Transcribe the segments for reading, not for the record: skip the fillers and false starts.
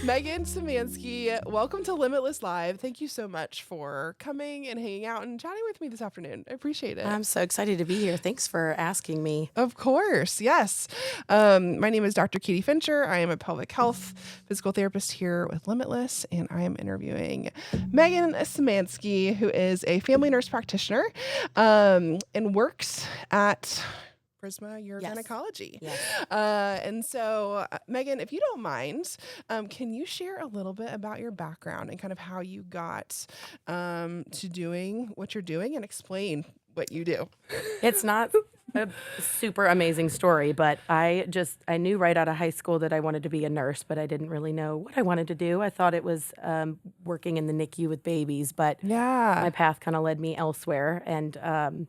Megan Semanski, welcome to Limitless Live. Thank you so much for coming and hanging out and chatting with me this afternoon. I appreciate it. I'm so excited to be here. Thanks for asking me. Of course, yes. My name is Dr. Katie Fincher. I am a pelvic health physical therapist here with Limitless, and I am interviewing Megan Semanski, who is a family nurse practitioner and works at Prisma Urogynecology. Yes. And so, Megan, if you don't mind, can you share a little bit about your background and kind of how you got to doing what you're doing and explain what you do? It's not a super amazing story, but I knew right out of high school that I wanted to be a nurse, but I didn't really know what I wanted to do. I thought it was working in the NICU with babies, but my path kind of led me elsewhere. And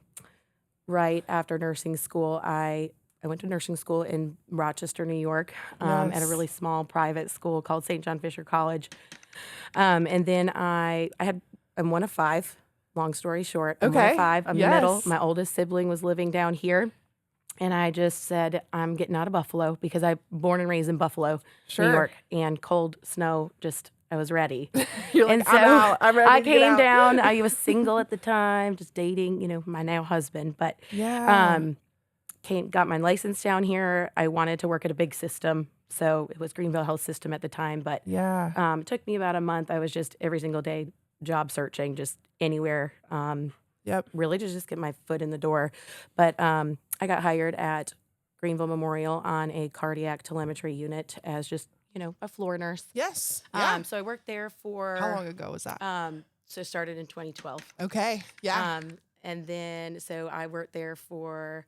right after nursing school, I went to nursing school in Rochester, New York, at a really small private school called St. John Fisher College. And then I'm one of five. Long story short, I'm one of five. I'm the middle. My oldest sibling was living down here. And I just said, I'm getting out of Buffalo because I'm born and raised in Buffalo, New York. And cold snow, I was ready. You're like, I'm out. I'm ready I to get came out. down. I was single at the time, just dating, my now husband. But got my license down here. I wanted to work at a big system. So it was Greenville Health System at the time. But it took me about a month. I was just every single day job searching, just anywhere. Really to just get my foot in the door. But I got hired at Greenville Memorial on a cardiac telemetry unit as just, a floor nurse. Yes. So I worked there for... How long ago was that? So it started in 2012. Okay. Yeah. And then, so I worked there for,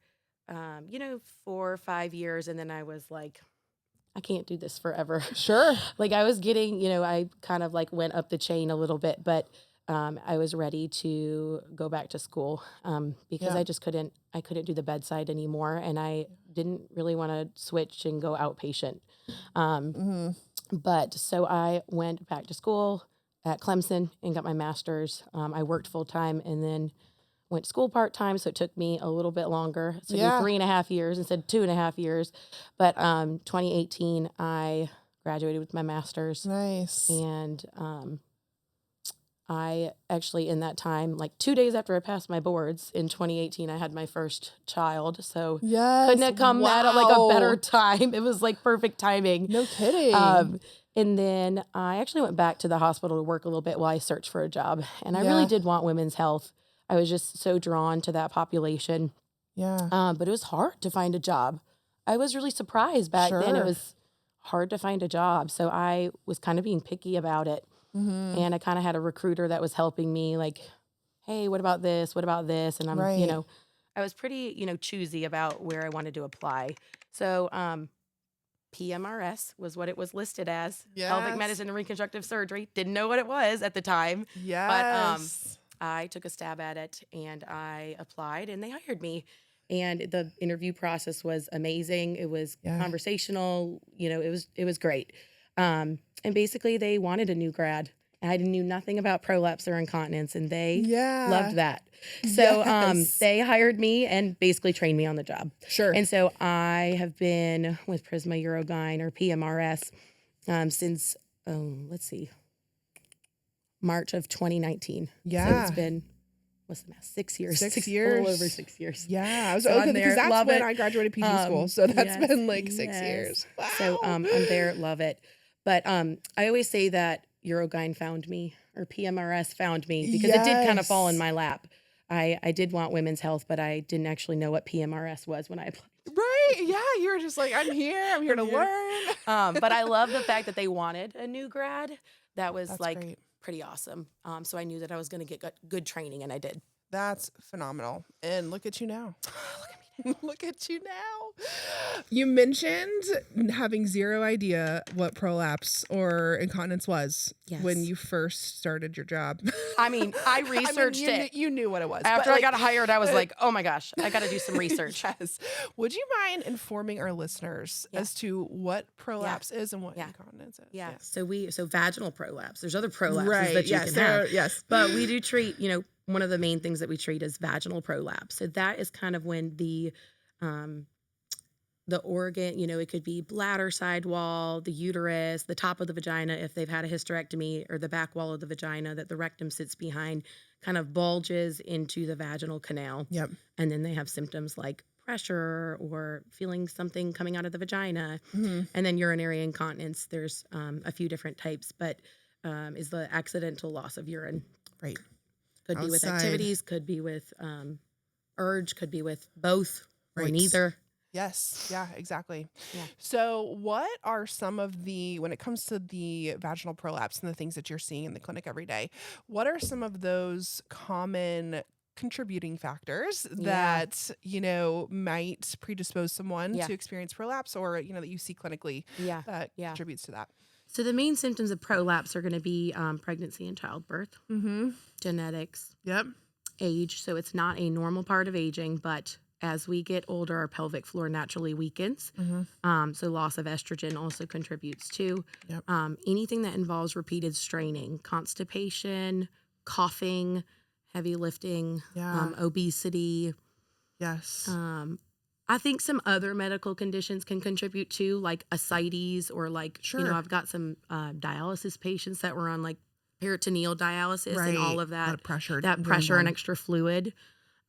4 or 5 years. And then I was like, I can't do this forever. Sure. I was getting, I kind of went up the chain a little bit, but I was ready to go back to school because I just couldn't do the bedside anymore. And I didn't really want to switch and go outpatient. But so I went back to school at Clemson and got my master's. I worked full time and then went to school part time. So it took me a little bit longer. So it took 3.5 years instead of 2.5 years. But 2018, I graduated with my master's. Nice. And I actually, in that time, 2 days after I passed my boards in 2018, I had my first child. So couldn't have come at a better time. It was perfect timing. No kidding. And then I actually went back to the hospital to work a little bit while I searched for a job. And I really did want women's health. I was just so drawn to that population. Yeah. But it was hard to find a job. I was really surprised back then. It was hard to find a job. So I was kind of being picky about it. Mm-hmm. And I kind of had a recruiter that was helping me hey, what about this? What about this? And I'm, I was pretty, choosy about where I wanted to apply. So PMRS was what it was listed as. Pelvic medicine and reconstructive surgery. Didn't know what it was at the time. Yes. But I took a stab at it and I applied and they hired me. And the interview process was amazing. It was conversational. It was great. And basically they wanted a new grad. I knew nothing about prolapse or incontinence and they loved that. So they hired me and basically trained me on the job. Sure. And so I have been with Prisma Urogyn or PMRS since, March of 2019. Yeah. So it's been, what's the math? 6 years. 6 years. A little over 6 years. Yeah. I was so because that's when I graduated PG school. So that's been 6 years. Wow. So I'm there, love it. But I always say that Urogyn found me or PMRS found me because it did kind of fall in my lap. I did want women's health, but I didn't actually know what PMRS was when I applied. Right. Yeah. You were just I'm here to learn. But I love the fact that they wanted a new grad. That was great. Pretty awesome. So I knew that I was going to get good training and I did. That's phenomenal. And look at you now. Look at me now. Look at you now. You mentioned having zero idea what prolapse or incontinence was when you first started your job. I mean, I researched it. You knew what it was. After I got hired, I was like, oh my gosh, I got to do some research. Yes. Would you mind informing our listeners as to what prolapse is and what incontinence is? Yeah. So vaginal prolapse. There's other prolapses that you can have. Yes. But we do treat, one of the main things that we treat is vaginal prolapse. So that is kind of when the the organ, it could be bladder sidewall, the uterus, the top of the vagina if they've had a hysterectomy, or the back wall of the vagina that the rectum sits behind kind of bulges into the vaginal canal. Yep. And then they have symptoms like pressure or feeling something coming out of the vagina. Mm-hmm. And then urinary incontinence, there's a few different types, but is the accidental loss of urine. Right. Could be with Outside. activities, could be with urge, could be with both or Right. neither. Yes. Yeah, exactly. Yeah. So what are some of when it comes to the vaginal prolapse and the things that you're seeing in the clinic every day, what are some of those common contributing factors that, might predispose someone to experience prolapse, or, that you see clinically that contributes to that? So the main symptoms of prolapse are going to be pregnancy and childbirth, Mm-hmm. genetics, Yep. age. So it's not a normal part of aging, but as we get older, our pelvic floor naturally weakens. Mm-hmm. So loss of estrogen also contributes too. Yep. Anything that involves repeated straining, constipation, coughing, heavy lifting, obesity. Yes. I think some other medical conditions can contribute too, like ascites, or like, I've got some dialysis patients that were on like peritoneal dialysis and all of that pressure and extra fluid.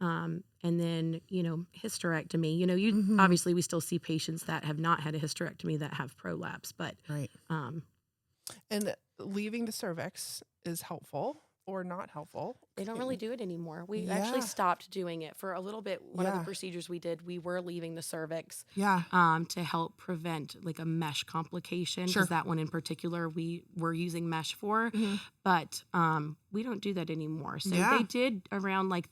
And then, hysterectomy, obviously we still see patients that have not had a hysterectomy that have prolapse, but, right. And leaving the cervix is helpful or not helpful. They don't really do it anymore. We actually stopped doing it for a little bit. One of the procedures we did, we were leaving the cervix to help prevent like a mesh complication, because that one in particular we were using mesh for, but we don't do that anymore. So they did around like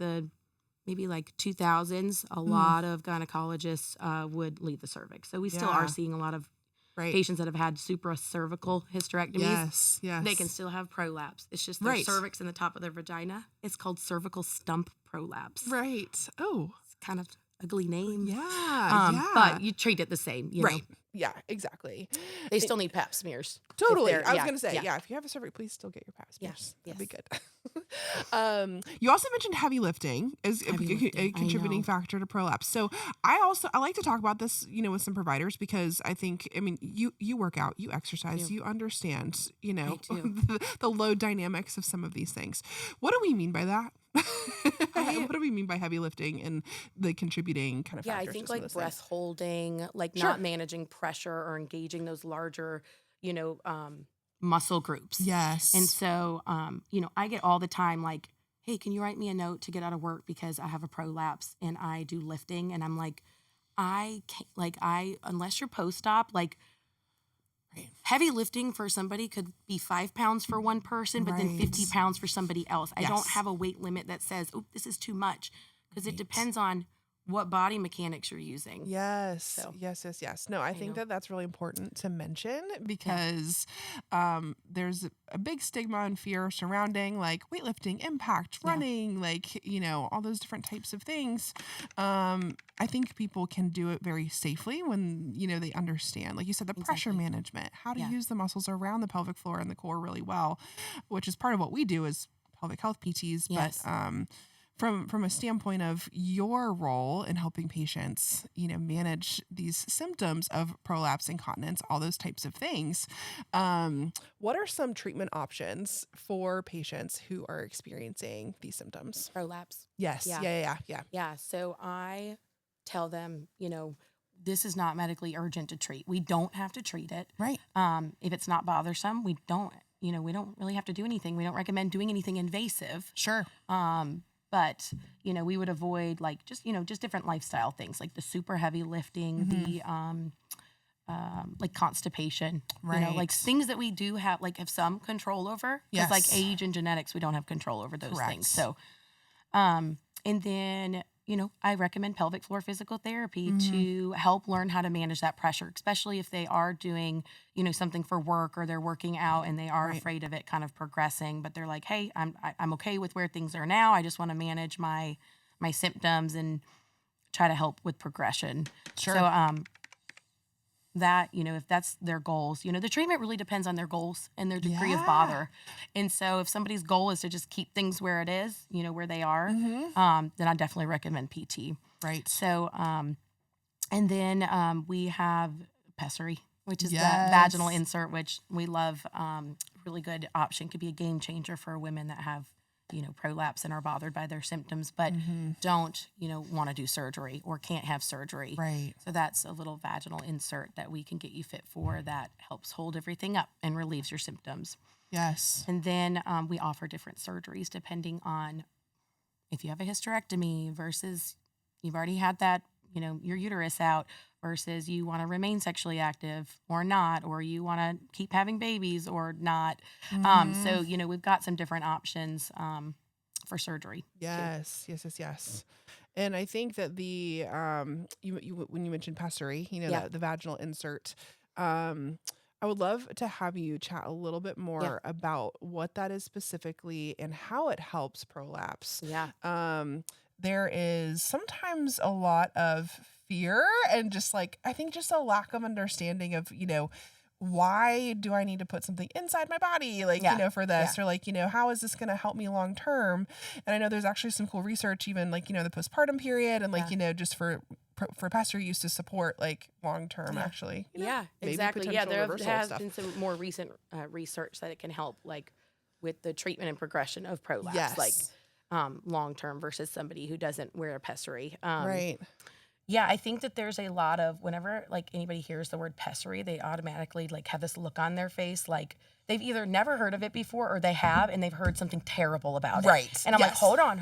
maybe like 2000s, a lot of gynecologists would leave the cervix. So we still are seeing a lot of patients that have had supracervical hysterectomies. Yes. They can still have prolapse. It's just their cervix in the top of their vagina. It's called cervical stump prolapse. Right. Oh. It's kind of ugly name. Yeah. But you treat it the same, you know. Yeah, exactly. They still need pap smears. Totally. I was going to say, if you have a cervix, please still get your pap smears. That'd be good. You also mentioned heavy lifting as a contributing factor to prolapse. So I like to talk about this, with some providers, because I think, you work out, you exercise, you understand, the load dynamics of some of these things. What do we mean by that? What do we mean by heavy lifting and the contributing kind of factors? Yeah, I think like breath holding, like not managing pressure or engaging those larger, muscle groups. Yes. And so, I get all the time like, hey, can you write me a note to get out of work because I have a prolapse and I do lifting? And I'm like, I can't, unless you're post-op, like, heavy lifting for somebody could be 5 pounds for one person, but then 50 pounds for somebody else. I don't have a weight limit that says, oh, this is too much, because it depends on what body mechanics you're using. Yes. So, yes. No, I think that's really important to mention, because there's a big stigma and fear surrounding like weightlifting, impact, running, like, all those different types of things. I think people can do it very safely when, they understand, like you said, the pressure management, how to use the muscles around the pelvic floor and the core really well, which is part of what we do as pelvic health PTs. Yes. But from a standpoint of your role in helping patients, manage these symptoms of prolapse, incontinence, all those types of things, what are some treatment options for patients who are experiencing these symptoms? Prolapse. Yes. Yeah. So I tell them, this is not medically urgent to treat. We don't have to treat it. Right. If it's not bothersome, we don't really have to do anything. We don't recommend doing anything invasive. Sure. But, we would avoid like just different lifestyle things like the super heavy lifting, the like constipation, like things that we do have some control over. Because like age and genetics, we don't have control over those things. So, and then, I recommend pelvic floor physical therapy to help learn how to manage that pressure, especially if they are doing, something for work or they're working out and they are afraid of it kind of progressing, but they're like, hey, I'm okay with where things are now. I just want to manage my symptoms and try to help with progression. Sure. So, that, if that's their goals, the treatment really depends on their goals and their degree of bother. And so if somebody's goal is to just keep things where it is, where they are, then I definitely recommend PT. Right. So, And then we have pessary, which is the Yes. vaginal insert, which we love. Really good option. Could be a game changer for women that have, prolapse and are bothered by their symptoms, but don't, want to do surgery or can't have surgery. Right. So that's a little vaginal insert that we can get you fit for that helps hold everything up and relieves your symptoms. Yes. And then we offer different surgeries depending on if you have a hysterectomy versus you've already had that, your uterus out versus you want to remain sexually active or not, or you want to keep having babies or not. So, we've got some different options for surgery. Yes. Yes. Yes. Yes. And I think that the when you mentioned pessary, the vaginal insert, I would love to have you chat a little bit more about what that is specifically and how it helps prolapse. Yeah. There is sometimes a lot of fear and just I think just a lack of understanding of, why do I need to put something inside my body? For this, or how is this going to help me long term? And I know there's actually some cool research, even the postpartum period and just for pessary use to support long term actually. Exactly. Yeah, there has been some more recent research that it can help with the treatment and progression of prolapse. Yes. Long term versus somebody who doesn't wear a pessary. Right. Yeah, I think that there's a lot of whenever anybody hears the word pessary, they automatically have this look on their face they've either never heard of it before or they have and they've heard something terrible about it. Right. And I'm like, hold on.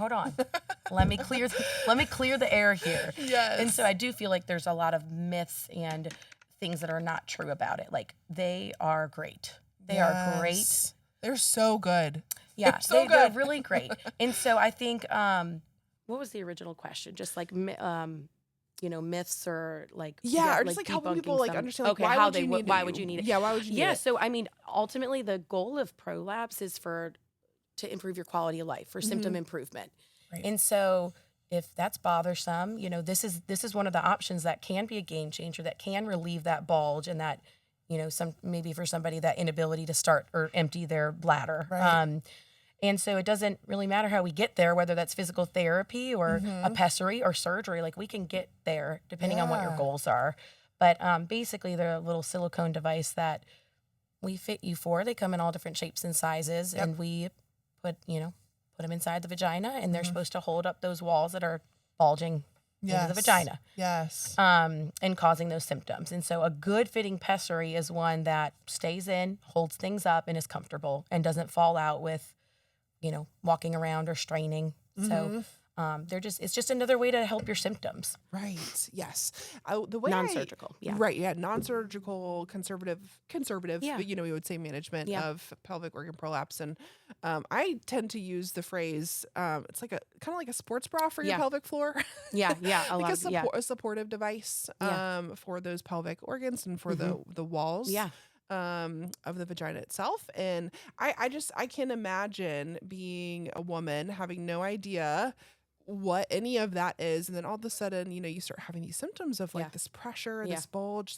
let me clear the air here. Yes. And so I do feel like there's a lot of myths and things that are not true about it. They are great. They are great. They're so good. Yeah, they're really great. And so I think, what was the original question? Just myths or or just helping people understand why would you need it? Why would you need it? Yeah, why would you need it? Yeah, so I mean, ultimately the goal of prolapse is to improve your quality of life, for symptom improvement. Right. And so if that's bothersome, this is one of the options that can be a game changer, that can relieve that bulge and that, maybe for somebody that inability to start or empty their bladder. Right. And so it doesn't really matter how we get there, whether that's physical therapy or a pessary or surgery. We can get there depending on what your goals are. But basically, they're a little silicone device that we fit you for. They come in all different shapes and sizes, and we put them inside the vagina, and they're supposed to hold up those walls that are bulging into the vagina. Yes. And causing those symptoms. And so a good fitting pessary is one that stays in, holds things up, and is comfortable and doesn't fall out with walking around or straining. So it's just another way to help your symptoms. Right. Yes. The way non-surgical. Right. Yeah. Non-surgical, conservative. Yeah. But, we would say management of pelvic organ prolapse. And I tend to use the phrase, it's kind of like a sports bra for your pelvic floor. Yeah. A supportive device for those pelvic organs and for the walls. Yeah. Of the vagina itself. And I can imagine being a woman having no idea what any of that is. And then all of a sudden, you start having these symptoms of this pressure, this bulge,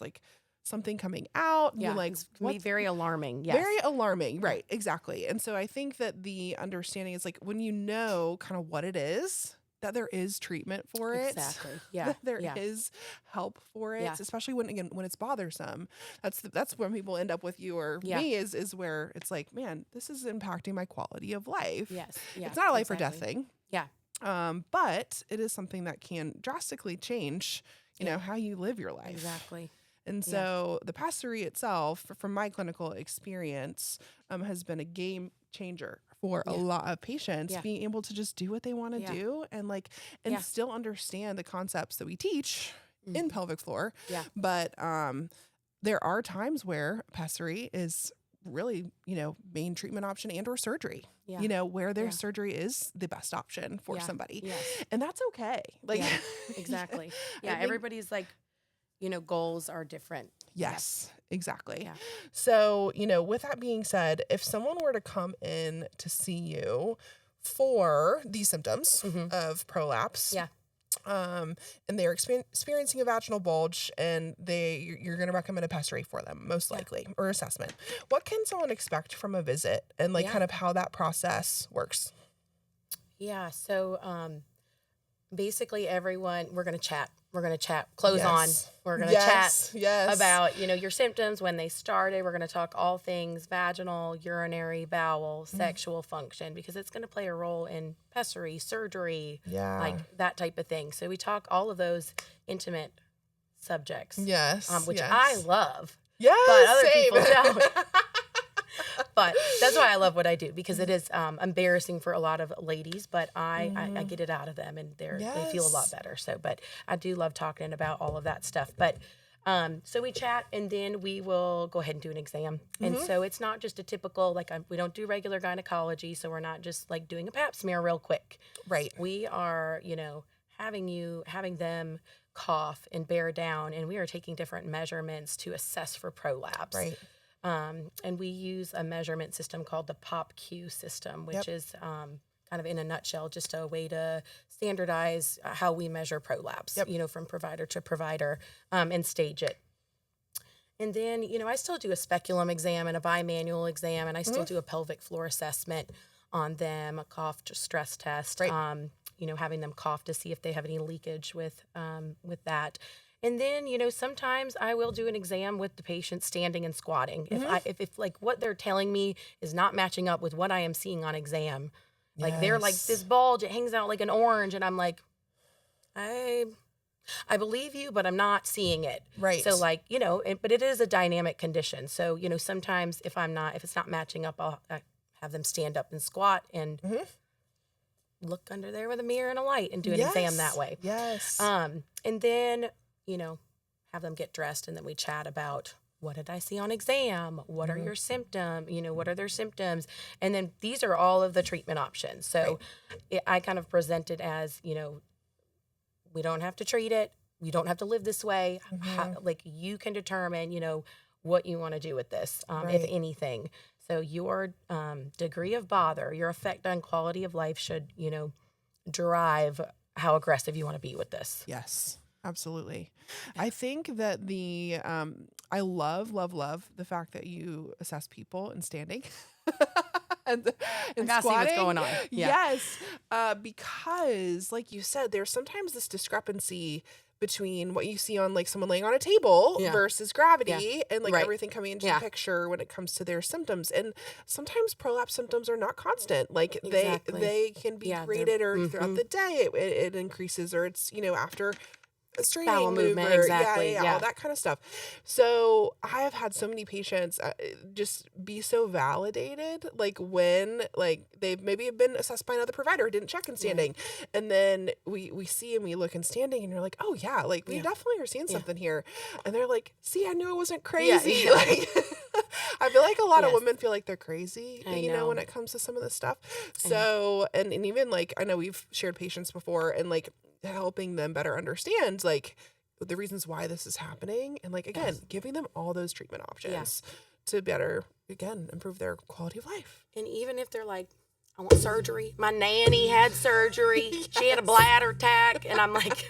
something coming out. Yeah. It can be very alarming. Yes. Very alarming. Right. Exactly. And so I think that the understanding is when you know kind of what it is, that there is treatment for it. Exactly. Yeah. That there is help for it, especially when it's bothersome. That's when people end up with you or me is where it's man, this is impacting my quality of life. Yes. Yeah. It's not a life or death thing. Yeah. But it is something that can drastically change, how you live your life. Exactly. And so the pessary itself, from my clinical experience, has been a game changer for a lot of patients, being able to just do what they want to do and still understand the concepts that we teach in pelvic floor. Yeah. But there are times where pessary is really, main treatment option and or surgery, where their surgery is the best option for somebody. Yes. And that's okay. Exactly. Yeah. Everybody's goals are different. Yes, exactly. Yeah. So, with that being said, if someone were to come in to see you for these symptoms of prolapse, and they're experiencing a vaginal bulge and you're going to recommend a pessary for them, most likely, or assessment, what can someone expect from a visit and kind of how that process works? Yeah. So, basically we're going to chat. We're going to chat, clothes Yes. on. We're going to Yes. chat Yes. about, your symptoms, when they started. We're going to talk all things vaginal, urinary, bowel, sexual function, because it's going to play a role in pessary, surgery, Yeah. like that type of thing. So we talk all of those intimate subjects. Yes. Which yes. I love. Yes. But other same. people don't. But that's why I love what I do, because it is embarrassing for a lot of ladies, but I get it out of them, and they feel a lot better. So, but I do love talking about all of that stuff. But so we chat, and then we will go ahead and do an exam. And so it's not just a typical, we don't do regular gynecology, so we're not just like doing a pap smear real quick. Right. We are, having them cough and bear down, and we are taking different measurements to assess for prolapse. Right. And we use a measurement system called the POP-Q system, which is kind of in a nutshell just a way to standardize how we measure prolapse, from provider to provider, and stage it. And then, I still do a speculum exam and a bimanual exam, and I still do a pelvic floor assessment on them, a cough stress test, having them cough to see if they have any leakage with that. And then, sometimes I will do an exam with the patient standing and squatting. If like what they're telling me is not matching up with what I am seeing on exam, like they're like this bulge, it hangs out like an orange, and I'm like, I believe you, but I'm not seeing it. Right. So but it is a dynamic condition. So, sometimes if it's not matching up, I'll have them stand up and squat and look under there with a mirror and a light and do an exam that way. Yes. And then, have them get dressed, and then we chat about, what did I see on exam? What are your symptoms? What are their symptoms? And then these are all of the treatment options. So I kind of present it as, we don't have to treat it. You don't have to live this way. You can determine, what you want to do with this, if anything. So your degree of bother, your effect on quality of life should, drive how aggressive you want to be with this. Yes. Absolutely. I think that I love the fact that you assess people in standing and I squatting. see what's going on. Yeah. Yes. Because like you said, there's sometimes this discrepancy between what you see on like someone laying on a table versus gravity and like everything coming into the picture when it comes to their symptoms. And sometimes prolapse symptoms are not constant. Like they can be created or throughout the day it increases, or it's, after a straining bowel movement, mover, exactly, all that kind of stuff. So I have had so many patients just be so validated, like when like they've maybe been assessed by another provider, didn't check in standing, and then we see and we look in standing, and you're like, oh yeah, like we definitely are seeing something here, and they're like, see, I knew it wasn't crazy. Like I feel like a lot of women feel like they're crazy, you know, when it comes to some of this stuff. So and even like I know we've shared patients before, and like helping them better understand like the reasons why this is happening, and like again giving them all those treatment options to better again improve their quality of life. And even if they're like, I want surgery, my nanny had surgery, she had a bladder tack, and I'm like,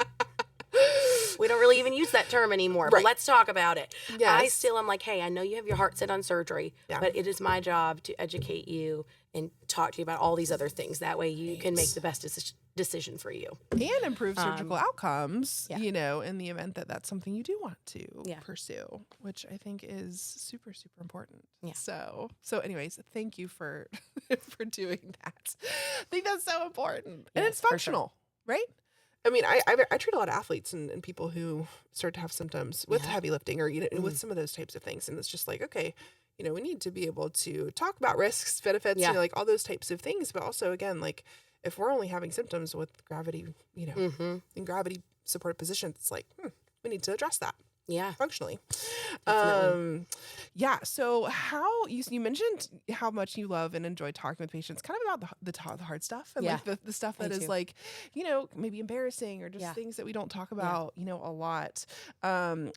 we don't really even use that term anymore, but let's talk about it. I still am like, hey, I know you have your heart set on surgery, but it is my job to educate you and talk to you about all these other things. That way you can make the best decision for you. And improve surgical outcomes, you know, in the event that that's something you do want to pursue, which I think is super, super important. Yeah. So anyways, thank you for for doing that. I think that's so important. And it's functional, right? I mean, I treat a lot of athletes and people who start to have symptoms with heavy lifting or, you know, with some of those types of things. And it's just like, okay, you know, we need to be able to talk about risks, benefits, you know, like all those types of things. But also, again, like if we're only having symptoms with gravity, you know, in gravity supported positions, it's like, we need to address that. Yeah. Functionally. So how you mentioned how much you love and enjoy talking with patients kind of about the hard stuff and like the stuff that is like, you know, maybe embarrassing or just things that we don't talk about, you know, a lot.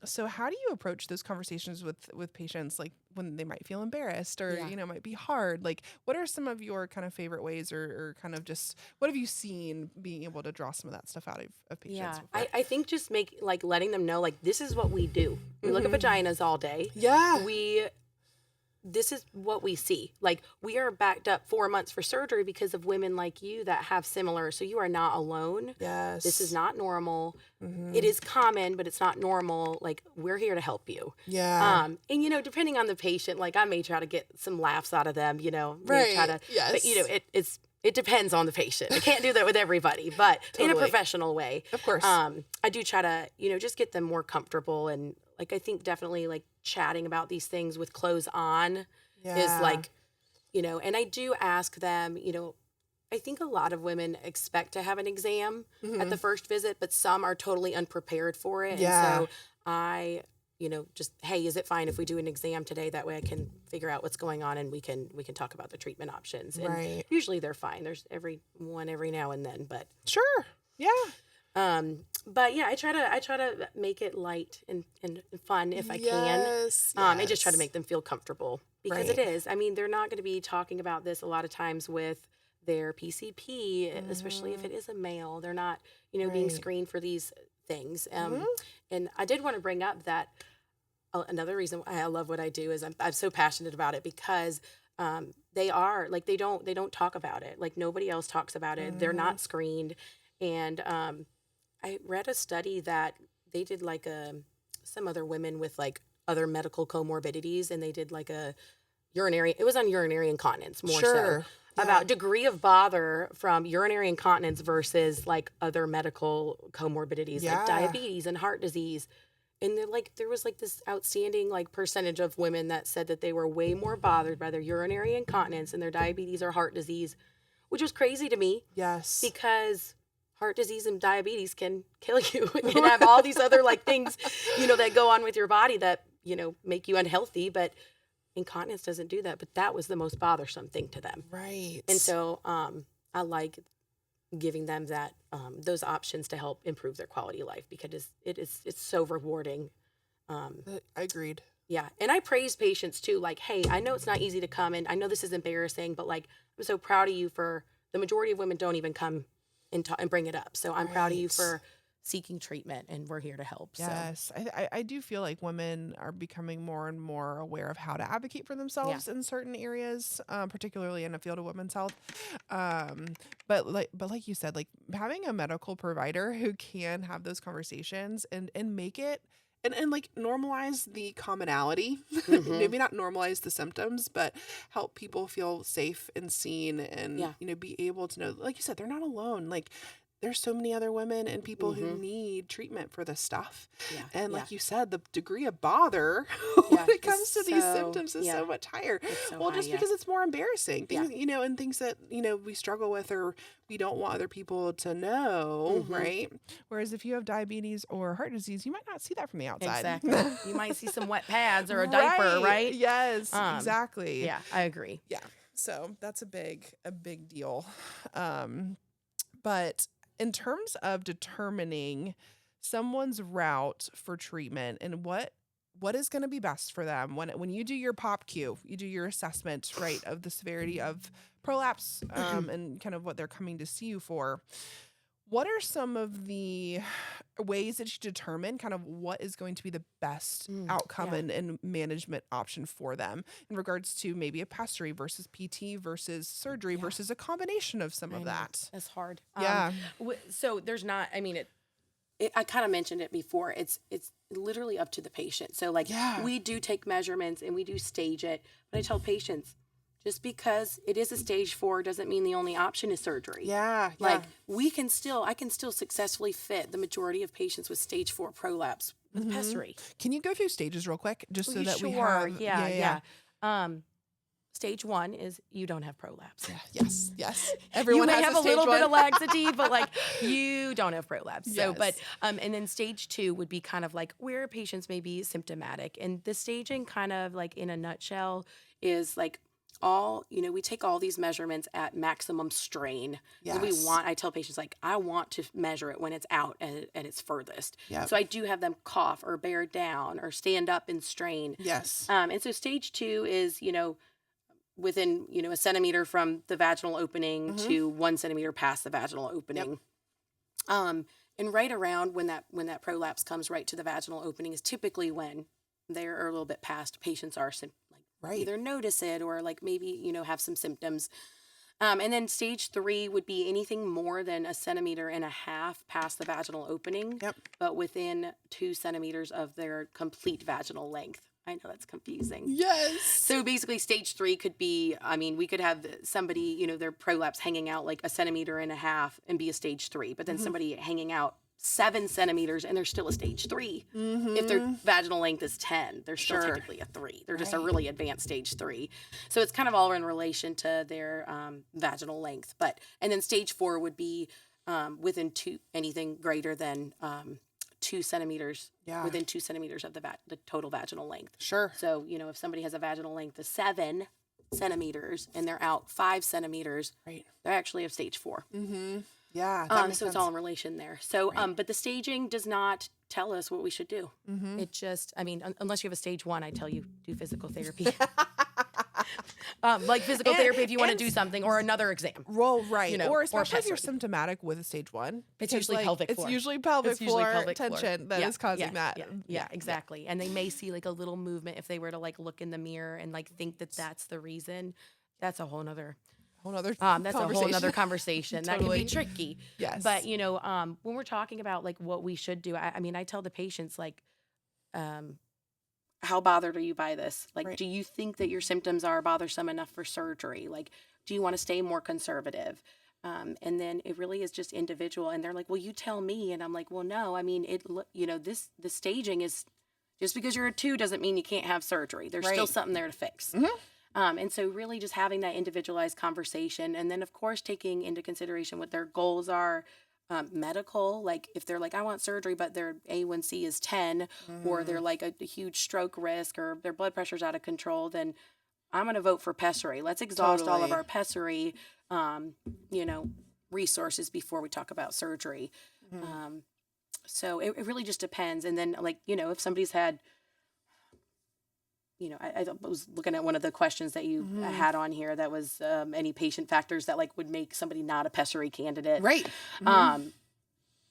So how do you approach those conversations with patients, like when they might feel embarrassed or, you know, might be hard? Like what are some of your kind of favorite ways or kind of just what have you seen being able to draw some of that stuff out of patients? I think just letting them know, like, this is what we do. We look at vaginas all day. Yeah. We this is what we see. Like, we are backed up 4 months for surgery because of women like you that have similar. So you are not alone. Yes. This is not normal. It is common, but it's not normal. Like, we're here to help you. Yeah. And, you know, depending on the patient, like, I may try to get some laughs out of them, you know. Right. Try to, Yes. But, you know, it depends on the patient. I can't do that with everybody, but in a professional way. Of course. I do try to, you know, just get them more comfortable. And, like, I think definitely, like, chatting about these things with clothes on is, like, you know, and I do ask them, you know, I think a lot of women expect to have an exam at the first visit, but some are totally unprepared for it. Yeah. And so I, you know, just, hey, is it fine if we do an exam today? That way I can figure out what's going on and we can talk about the treatment options. And Right. usually they're fine. There's every now and then, but Sure. Yeah. but yeah, I try to make it light and fun if I can. Yes. I just try to make them feel comfortable because Right. it is. I mean, they're not going to be talking about this a lot of times with their PCP, especially if it is a male. They're not, you know, being Right. screened for these things. And I did want to bring up that another reason why I love what I do is I'm so passionate about it because they are like they don't talk about it. Like, nobody else talks about it. They're not screened. And I read a study that they did like some other women with like other medical comorbidities, and they did like it was on urinary incontinence more Sure. so about degree of bother from urinary incontinence versus like other medical comorbidities like diabetes and heart disease. And there was like this outstanding like percentage of women that said that they were way more bothered by their urinary incontinence and their diabetes or heart disease, which was crazy to me. Yes. Because heart disease and diabetes can kill you. You can have all these other like things, you know, that go on with your body that, you know, make you unhealthy, but incontinence doesn't do that. But that was the most bothersome thing to them. Right. And so I like giving them that those options to help improve their quality of life because it's so rewarding. Agreed. Yeah. And I praise patients too. Like, hey, I know it's not easy to come, and I know this is embarrassing, but like, I'm so proud of you for the majority of women don't even come and bring it up. So I'm proud of you for seeking treatment, and we're here to help. Yes. So. I do feel like women are becoming more and more aware of how to advocate for themselves in certain areas, particularly in the field of women's health. But like you said, like having a medical provider who can have those conversations and make it and like normalize the commonality, maybe not normalize the symptoms, but help people feel safe and seen and, you know, be able to know, like you said, they're not alone. Like there's so many other women and people who need treatment for this stuff. Yeah. And like you said, the degree of bother when it comes to these symptoms is so much higher. So just because it's more embarrassing, things, you know, and things that, you know, we struggle with or we don't want other people to know, right? Whereas if you have diabetes or heart disease, you might not see that from the outside. Exactly. You might see some wet pads or a diaper, right? Yes, exactly. Yeah, I agree. Yeah. So that's a big deal. But in terms of determining someone's route for treatment and what is going to be best for them when you do your POPQ, you do your assessment, right, of the severity of prolapse and kind of what they're coming to see you for. What are some of the ways that you determine kind of what is going to be the best outcome and management option for them in regards to maybe a pastry versus PT versus surgery versus a combination of some of that? That's hard. Yeah. So there's not, I mean, I kind of mentioned it before. It's literally up to the patient. So like we do take measurements and we do stage it, but I tell patients, just because it is a stage 4 doesn't mean the only option is surgery. Yeah. Like I can still successfully fit the majority of patients with stage 4 prolapse with pessary. Can you go through stages real quick just so that we Sure. have... Yeah. Stage 1 is you don't have prolapse. Yes. Everyone you may has have a stage little 1. bit of laxity, but like you don't have prolapse. So, Yes. but and then stage 2 would be kind of like where patients may be symptomatic, and the staging kind of like in a nutshell is like we take all these measurements at maximum strain. Yes. I tell patients like, I want to measure it when it's out and at its furthest. Yep. So I do have them cough or bear down or stand up and strain. Yes. And so stage 2 is, within, a centimeter from the vaginal opening to 1 centimeter past the vaginal opening. Yep. And right around when that prolapse comes right to the vaginal opening is typically when they're a little bit past, patients are either notice it or like maybe, you know, have some symptoms. And then stage 3 would be anything more than 1.5 centimeters past the vaginal opening, but within 2 centimeters of their complete vaginal length. I know that's confusing. Yes. So basically stage 3 could be, I mean, we could have somebody, you know, their prolapse hanging out like 1.5 centimeters and be a stage 3, but then somebody hanging out 7 centimeters and they're still a stage 3. If their vaginal length is 10, they're still technically a 3. They're just a really advanced stage 3. So it's kind of all in relation to their vaginal length. And then stage 4 would be within anything greater than 2 centimeters, within 2 centimeters of the total vaginal length. Sure. So, you know, if somebody has a vaginal length of 7 centimeters and they're out 5 centimeters, they're actually of stage 4. Yeah. So it's all in relation there. So, but the staging does not tell us what we should do. It just, I mean, unless you have a stage 1, I tell you do physical therapy. Like physical therapy if you want to do something or another exam. Well, right. You know, or especially if pessary. you're symptomatic with a stage 1. It's usually pelvic floor. It's usually pelvic floor tension that is causing that. Yeah, exactly. And they may see like a little movement if they were to like look in the mirror and like think that that's the reason. That's a whole nother that's a whole nother conversation. That can be tricky. Yes. But, you know, when we're talking about like what we should do, I mean, I tell the patients like, how bothered are you by this? Like, do you think that your symptoms are bothersome enough for surgery? Like, do you want to stay more conservative? And then it really is just individual. And they're like, well, you tell me. And I'm like, well, no, I mean, the staging is just because you're a 2 doesn't mean you can't have surgery. There's still something there to fix. And so really just having that individualized conversation, and then of course taking into consideration what their goals are, medical, like if they're like, I want surgery, but their A1C is 10, or they're like a huge stroke risk, or their blood pressure's out of control, then I'm going to vote for pessary. Let's exhaust all of our pessary, resources before we talk about surgery. So it really just depends. And then like, you know, if somebody's had, you know, I was looking at one of the questions that you had on here that was any patient factors that like would make somebody not a pessary candidate. Right.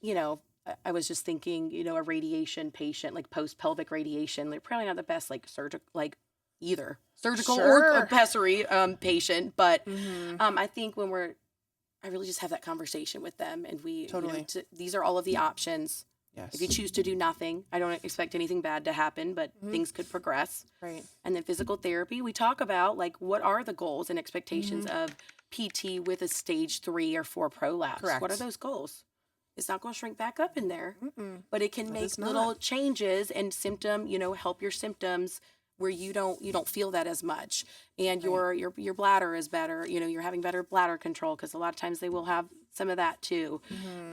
You know, I was just thinking, you know, a radiation patient, like post-pelvic radiation, they're probably not the best like either surgical or pessary patient. But I think I really just have that conversation with them, and we, you know, these are all of the options. Yes. If you choose to do nothing, I don't expect anything bad to happen, but things could progress. Right. And then physical therapy, we talk about like what are the goals and expectations of PT with a stage 3 or 4 prolapse. Correct. What are those goals? It's not going to shrink back up in there, but it can make little changes and help your symptoms where you don't feel that as much, and your bladder is better. You know, you're having better bladder control because a lot of times they will have some of that too.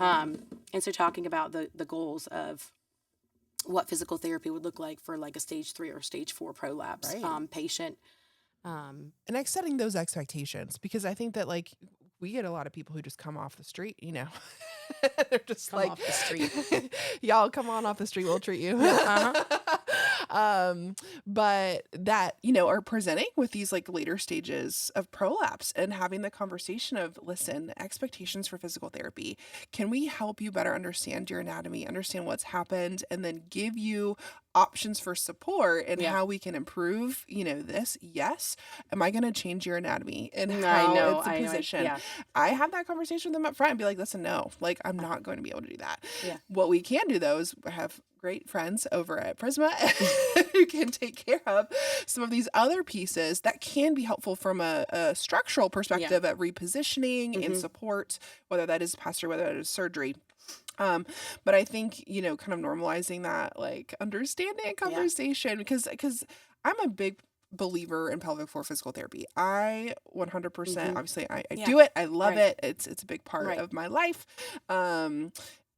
And so talking about the goals of what physical therapy would look like for like a stage 3 or stage 4 prolapse patient. And setting those expectations, because I think that like we get a lot of people who just come off the street, you know, they're just come like off the street. Y'all come on off the street. We'll treat you. But that, you know, are presenting with these like later stages of prolapse and having the conversation of, listen, expectations for physical therapy. Can we help you better understand your anatomy, understand what's happened, and then give you options for support and how we can improve, you know, this? Yes. Am I going to change your anatomy and how it's a position? I have that conversation with them up front and be like, listen, no, like I'm not going to be able to do that. What we can do though is have great friends over at Prisma who can take care of some of these other pieces that can be helpful from a structural perspective at repositioning and support, whether that is posture, whether that is surgery. But I think, you know, kind of normalizing that, like understanding and conversation, because I'm a big believer in pelvic floor physical therapy. I 100%, obviously I do it. I love it. It's a big part of my life.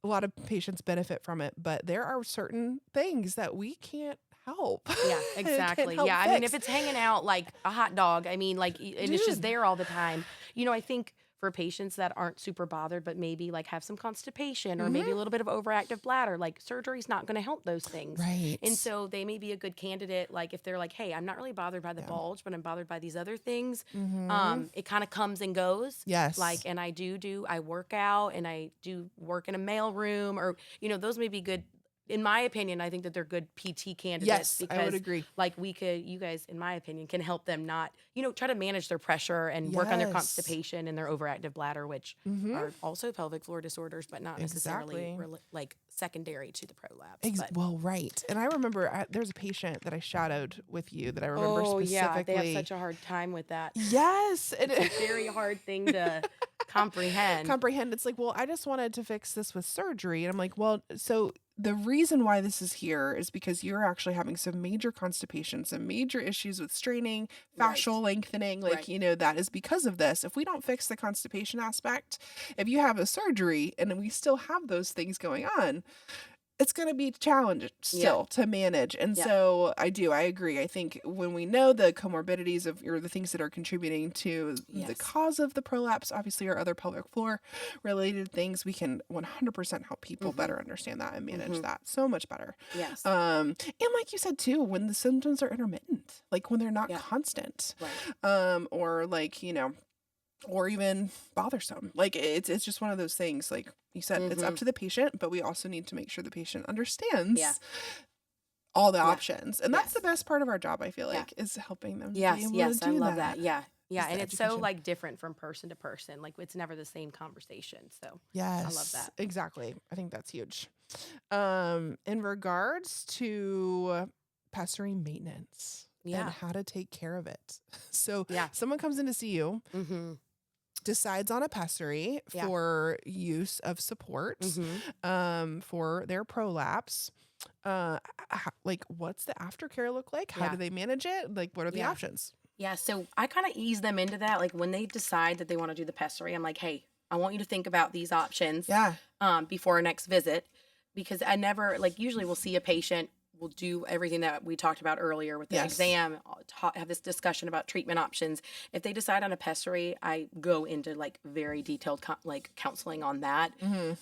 A lot of patients benefit from it, but there are certain things that we can't help. Yeah, exactly. Yeah. I mean, if it's hanging out like a hot dog, I mean, like, and it's just there all the time, you know, I think for patients that aren't super bothered, but maybe like have some constipation or maybe a little bit of overactive bladder, like surgery's not going to help those things. Right. And so they may be a good candidate. Like if they're like, hey, I'm not really bothered by the bulge, but I'm bothered by these other things. It kind of comes and goes. Yes. Like, and I work out and I do work in a mail room, or, you know, those may be good in my opinion, I think that they're good PT candidates. Yes, because I would agree. like you guys, in my opinion, can help them not, try to manage their pressure and work on their Yes. constipation and their overactive bladder, which are also pelvic floor disorders, but not necessarily like secondary to the prolapse. Well, right. And I remember there's a patient that I shadowed with you that I remember specifically. Yeah, they have such a hard time with that. Yes. It's a very hard thing to comprehend. It's like, well, I just wanted to fix this with surgery. And I'm like, well, so the reason why this is here is because you're actually having some major constipation, some major issues with straining, fascial lengthening. Like, that is because of this. If we don't fix the constipation aspect, if you have a surgery and we still have those things going on, it's going to be challenging still to manage. And so I agree. I think when we know the comorbidities or the things that are contributing to the cause of the prolapse, obviously, or other pelvic floor related things, we can 100% help people better understand that and manage that so much better. Yes. And like you said too, when the symptoms are intermittent, like when they're not constant, or like, or even bothersome. Like it's just one of those things. Like you said, it's up to the patient, but we also need to make sure the patient understands all the options. And that's the best part of our job, I feel like, is helping them. Yes, be able to do I love that. Yeah. Yeah. And it's education. so like different from person to person. Like it's never the same conversation. So yes, I love that. Exactly. I think that's huge. In regards to pessary maintenance and how to take care of it. So someone comes in to see you, decides on a pessary for use of support for their prolapse. Like what's the aftercare look like? How do they manage it? Like what are the options? Yeah, so I kind of ease them into that. Like when they decide that they want to do the pessary, I'm like, hey, I want you to think about these options before our next visit, because I never, like usually we'll see a patient, we'll do everything that we talked about earlier with the exam, have this discussion about treatment options. If they decide on a pessary, I go into like very detailed counseling on that.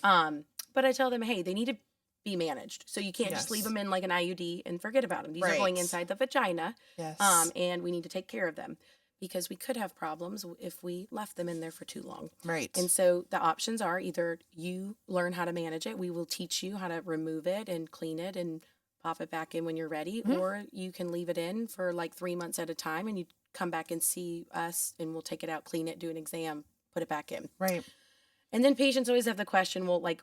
But I tell them, hey, they need to be managed. So you can't just leave them in like an IUD and forget about them. These are going inside the vagina. And we need to take care of them because we could have problems if we left them in there for too long. Right. And so the options are either you learn how to manage it. We will teach you how to remove it and clean it and pop it back in when you're ready, or you can leave it in for like 3 months at a time and you come back and see us and we'll take it out, clean it, do an exam, put it back in. Right. And then patients always have the question, well, like,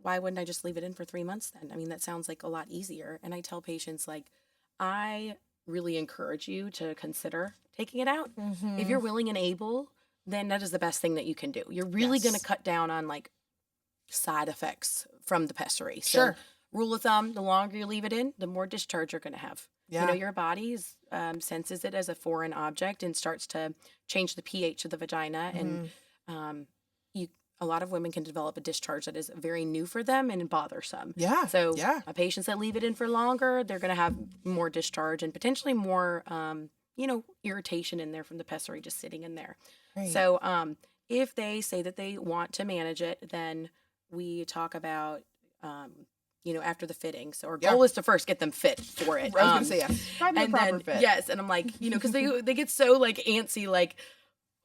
why wouldn't I just leave it in for 3 months then? I mean, that sounds like a lot easier. And I tell patients, like, I really encourage you to consider taking it out. If you're willing and able, then that is the best thing that you can do. You're really going to cut down on like side effects from the pessary. So, rule of thumb, the longer you leave it in, the more discharge you're going to have. Your body senses it as a foreign object and starts to change the pH of the vagina. And a lot of women can develop a discharge that is very new for them and bothersome. So patients that leave it in for longer, they're going to have more discharge and potentially more, irritation in there from the pessary just sitting in there. Right. So if they say that they want to manage it, then we talk about after the fitting. So our goal is to first get them fit for it. I was going to say, find the proper fit. Yes. And I'm like, because they get so like antsy, like,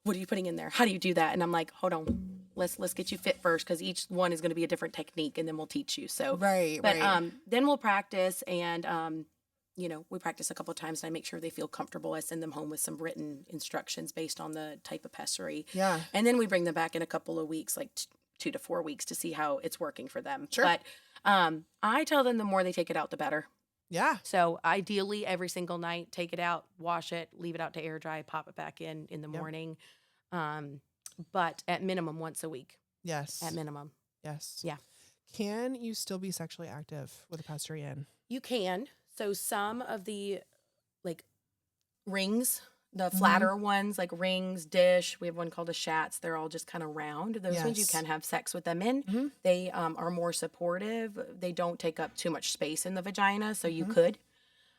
what are you putting in there? How do you do that? And I'm like, hold on. Let's get you fit first, because each one is going to be a different technique, and then we'll teach you. So then we'll practice, and we practice a couple of times, and I make sure they feel comfortable. I send them home with some written instructions based on the type of pessary. And then we bring them back in a couple of weeks, like 2 to 4 weeks, to see how it's working for them. But I tell them the more they take it out, the better. So ideally, every single night, take it out, wash it, leave it out to air dry, pop it back in the morning. But at minimum once a week. Yes. At minimum. Yes. Yeah. Can you still be sexually active with a pessary in? You can. So some of the like rings, the flatter ones, like rings, dish, we have one called a Schatz. They're all just kind of round. Those ones you can have sex with them in. They are more supportive. They don't take up too much space in the vagina, so you could.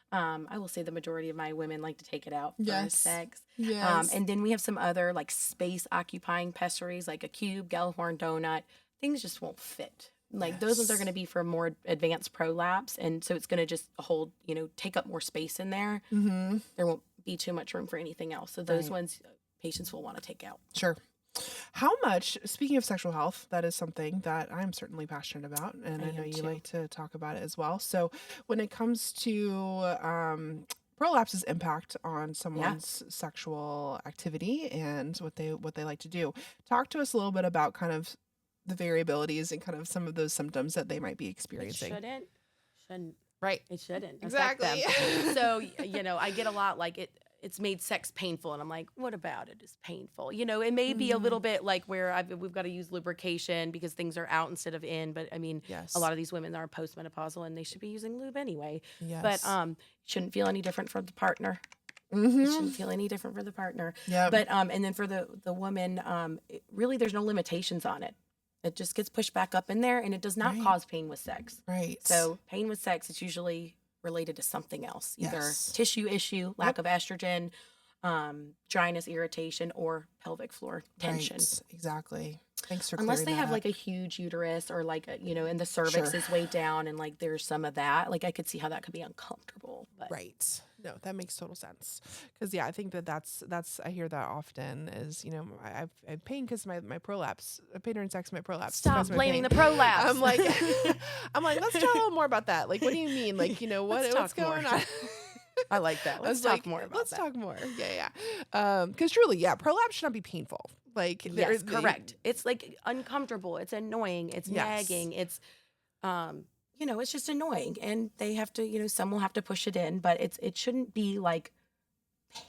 I will say the majority of my women like to take it out for sex. And then we have some other like space occupying pessaries, like a cube, Gellhorn donut. Things just won't fit. Like those ones are going to be for more advanced prolapse. And so it's going to just hold, take up more space in there. There won't be too much room for anything else. So those ones patients will want to take out. Sure. How much, speaking of sexual health, that is something that I'm certainly passionate about, and I know you like to talk about it as well. So when it comes to prolapse's impact on someone's sexual activity and what they like to do, talk to us a little bit about kind of the variabilities and kind of some of those symptoms that they might be experiencing. Shouldn't. Right. It shouldn't. Exactly. So, I get a lot like it's made sex painful. And I'm like, what about it is painful? It may be a little bit like where we've got to use lubrication because things are out instead of in. But I mean, a lot of these women are postmenopausal and they should be using lube anyway. Yes. But shouldn't feel any different for the partner. It shouldn't feel any different for the partner. Yeah. But and then for the woman, really there's no limitations on it. It just gets pushed back up in there and it does not cause pain with sex. Right. So pain with sex is usually related to something else, either tissue issue, lack of estrogen, dryness, irritation, or pelvic floor tension. Right. Exactly. Thanks for Unless clearing they that have up. like a huge uterus or like and the cervix is way down and like there's some of that. Like I could see how that could be uncomfortable. But. Right. No, that makes total sense. Because I think that's I hear that often is I have pain because my prolapse. I pain during sex, my prolapse. Stop blaming the prolapse. I'm like let's talk a little more about that. Like, what do you mean? Like, what's going on? I like that. Let's talk more about that. Let's talk more. Yeah. Because truly, prolapse should not be painful. Like, yes, correct. It's like uncomfortable. It's annoying. It's nagging. It's, it's just annoying, and they have to, some will have to push it in, but it shouldn't be like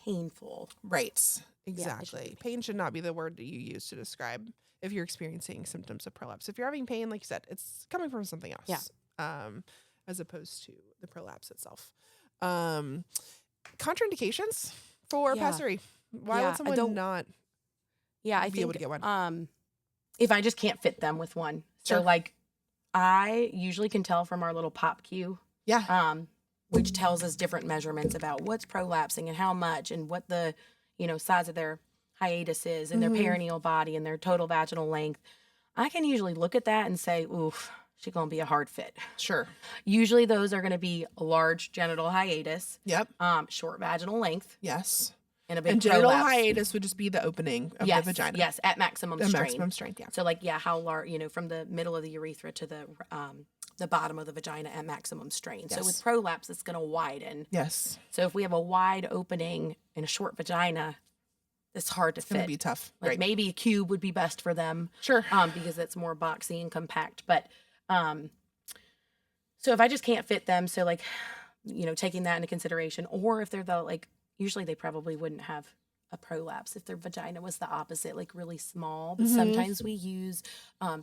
painful. Right. Exactly. Pain should not be the word that you use to describe if you're experiencing symptoms of prolapse. If you're having pain, like you said, it's coming from something else. Yeah. As opposed to the prolapse itself. Contraindications for pessary. Why would someone not? Yeah, I be able to get one. If I just can't fit them with one. So like I usually can tell from our little pop cue. Yeah. Which tells us different measurements about what's prolapsing and how much and what the, size of their hiatus is and their perineal body and their total vaginal length. I can usually look at that and say, oof, she's going to be a hard fit. Sure. Usually those are going to be a large genital hiatus. Yep. Short vaginal length. Yes. And a big genital prolapse. hiatus would just be the opening of the vagina. Yes, at maximum strain. Maximum strength, yeah. So like, how large, from the middle of the urethra to the bottom of the vagina at maximum strain. Yes. So with prolapse, it's going to widen. Yes. So if we have a wide opening in a short vagina, it's hard to fit. It's going to be tough. Like right. maybe a cube would be best for them. Sure. Because it's more boxy and compact. But so if I just can't fit them, so like, taking that into consideration, or if they're usually they probably wouldn't have a prolapse if their vagina was the opposite, like really small. But sometimes we use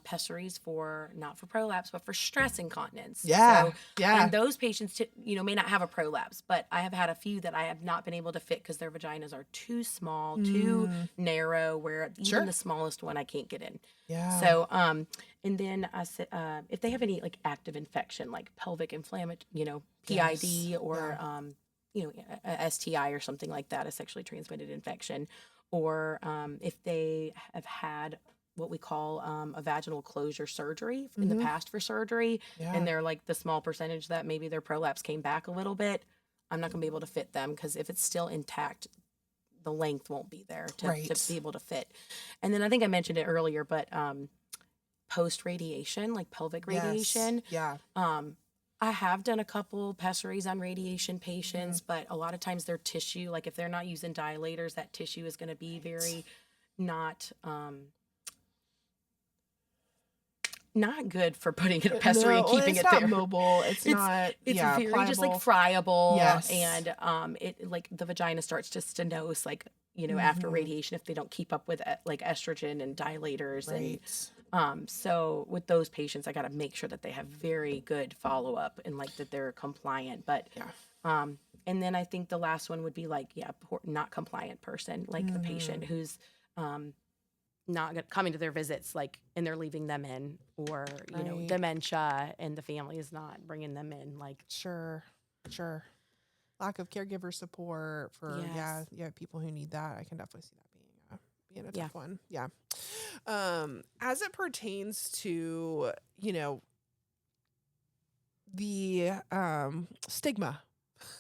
pessaries not for prolapse, but for stress incontinence. Yeah. So, and those patients, may not have a prolapse, but I have had a few that I have not been able to fit because their vaginas are too small, too narrow, where even the smallest one I can't get in. Yeah. So, and then I said, if they have any like active infection, like pelvic inflammatory, PID or, a STI or something like that, a sexually transmitted infection, or if they have had what we call a vaginal closure surgery in the past for surgery, and they're like the small percentage that maybe their prolapse came back a little bit, I'm not going to be able to fit them because if it's still intact, the length won't be there to be able to fit. And then I think I mentioned it earlier, but post-radiation, like pelvic radiation. Yeah. I have done a couple pessaries on radiation patients, but a lot of times their tissue, like if they're not using dilators, that tissue is going to be very not good for putting in a pessary and keeping it there. It's not mobile. It's not. It's very pliable. just like friable. Yes. And it like the vagina starts to stenose, like after radiation if they don't keep up with like estrogen and dilators. Right. And so with those patients, I got to make sure that they have very good follow up and like that they're compliant. But and then I think the last one would be like not compliant person, like the patient who's not coming to their visits, like, and they're leaving them in, or dementia and the family is not bringing them in, like sure lack of caregiver support for people who need that. I can definitely see that being a tough one. As it pertains to the stigma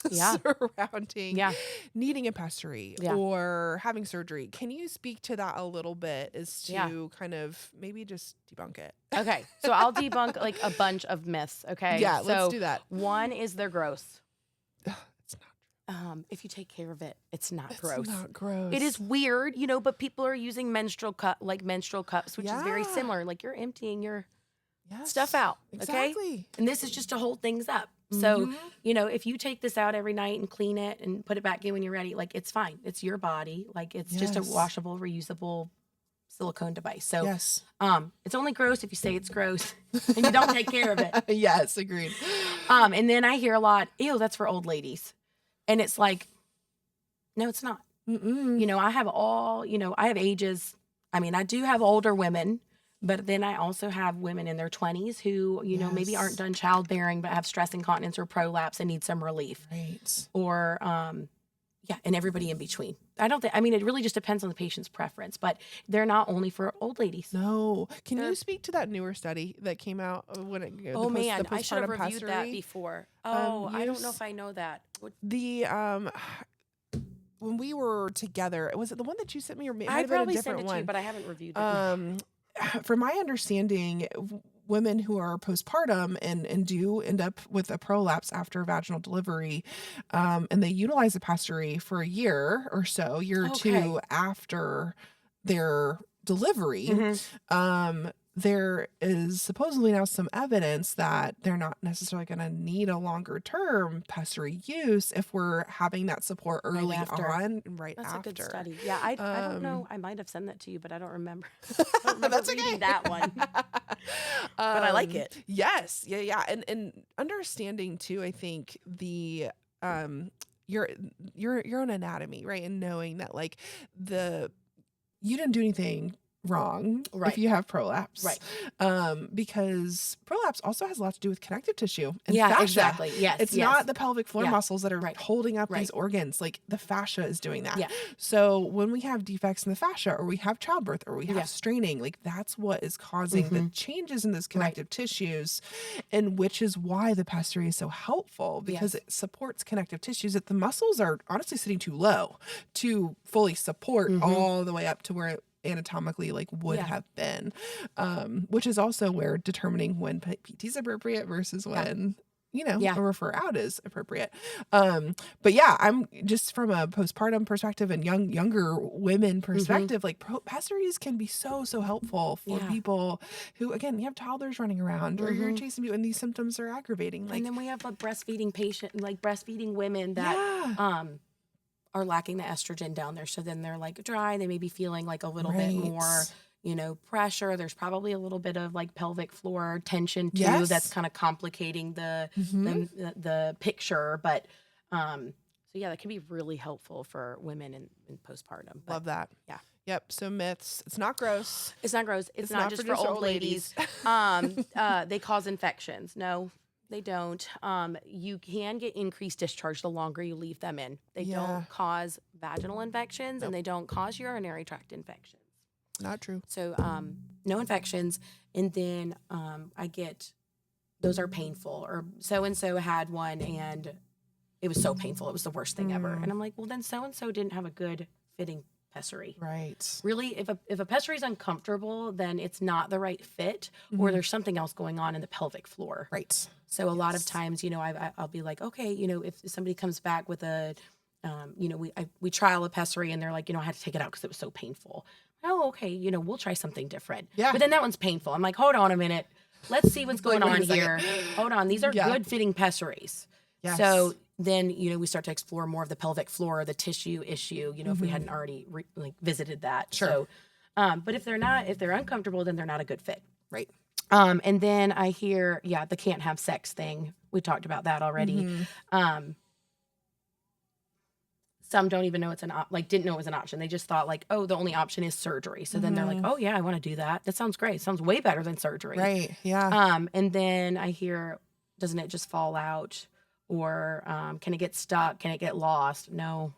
Yeah. surrounding Yeah. needing a pessary Yeah. or having surgery. Can you speak to that a little bit as to Yeah. kind of maybe just debunk it? Okay. So I'll debunk like a bunch of myths. Okay. Yeah, So let's do that. one is they're gross. It's not. If you take care of it, it's not It's gross. not gross. It is weird, but people are using menstrual cups, which is very Yeah. similar. Like you're emptying your Yes, stuff out. Okay. Exactly. And this is just to hold things up. So, Mhm. If you take this out every night and clean it and put it back in when you're ready, like it's fine. It's your body. Like it's just a Yes. washable, reusable silicone device. So, Yes. it's only gross if you say it's gross and you don't take care of it. Yes, agreed. And then I hear a lot, ew, that's for old ladies. And it's like, no, it's not. Mm-mm. I have ages. I mean, I do have older women, but then I also have women in their 20s who, maybe Yes. aren't done childbearing, but have stress incontinence or prolapse and need some relief. Right. Or, and everybody in between. It really just depends on the patient's preference, but they're not only for old ladies. No. Can you speak to that newer study that came out when it? Oh, man, the I should have postpartum reviewed that pessary? before. Oh, I don't know use- if I know that. The when we were together, was it the one that you sent me, or maybe I it might have been probably a different sent it to you, one? but I haven't reviewed it. From my understanding, women who are postpartum and do end up with a prolapse after vaginal delivery, and they utilize a pessary for a year or so, year or two after their delivery, there is supposedly now some evidence that they're not necessarily going to need a longer term pessary use if we're having that support early after. on and right That's after. a good study. Yeah, I don't know. I might have sent that to you, but I don't remember. That's reading okay. that one. But I like it. Yes. Yeah. And understanding too, I think the your own anatomy, right? And knowing that like you didn't do anything wrong if you have prolapse. Right. Because prolapse also has a lot to do with connective tissue and Yeah, fascia. exactly. Yes. It's not the pelvic floor muscles that are Right. holding up Right. these organs. Like the fascia is doing that. Yeah. So when we have defects in the fascia, or we have childbirth, or we have straining, like that's what is causing the changes in those connective tissues, and which is why the pessary is so helpful, because it supports connective tissues that the muscles are honestly sitting too low to fully support all the way up to where it anatomically like would have been, which is also where determining when PT is appropriate versus when a refer out is appropriate. But yeah, I'm just from a postpartum perspective and younger women perspective, like pessaries can be so helpful for people who, again, you have toddlers running around or you're chasing you and these symptoms are aggravating. Like, and then we have breastfeeding women that are lacking the estrogen down there. So then they're like dry. They may be feeling like a little bit more, pressure. There's probably a little bit of like pelvic floor tension too. That's kind of complicating the picture. But so yeah, that can be really helpful for women in postpartum. But, love that. Yeah. Yep. So myths. It's not gross. It's not gross. It's not just for old ladies. They cause infections. No, they don't. You can get increased discharge the longer you leave them in. They don't cause vaginal infections and they don't cause urinary tract infections. Not true. So no infections. And then I get, those are painful. Or so-and-so had one and it was so painful. It was the worst thing ever. And I'm like, well, then so-and-so didn't have a good fitting pessary. Right. Really, if a pessary is uncomfortable, then it's not the right fit or there's something else going on in the pelvic floor. Right. So a lot of times, I'll be like, okay, if somebody comes back with a, we trial a pessary and they're like, I had to take it out because it was so painful. Oh, okay, we'll try something different. Yeah. But then that one's painful. I'm like, hold on a minute. Let's see what's going on here. Hold on. These are good fitting pessaries. Yes. So then, we start to explore more of the pelvic floor, the tissue issue, if we hadn't already visited that. Sure. So, but if they're uncomfortable, then they're not a good fit. Right. And then I hear, the can't have sex thing. We talked about that already. Some don't even know it's didn't know it was an option. They just thought the only option is surgery. So then they're like, oh yeah, I want to do that. That sounds great. Sounds way better than surgery. Right. Yeah. And then I hear, doesn't it just fall out? Or can it get stuck? Can it get lost? No,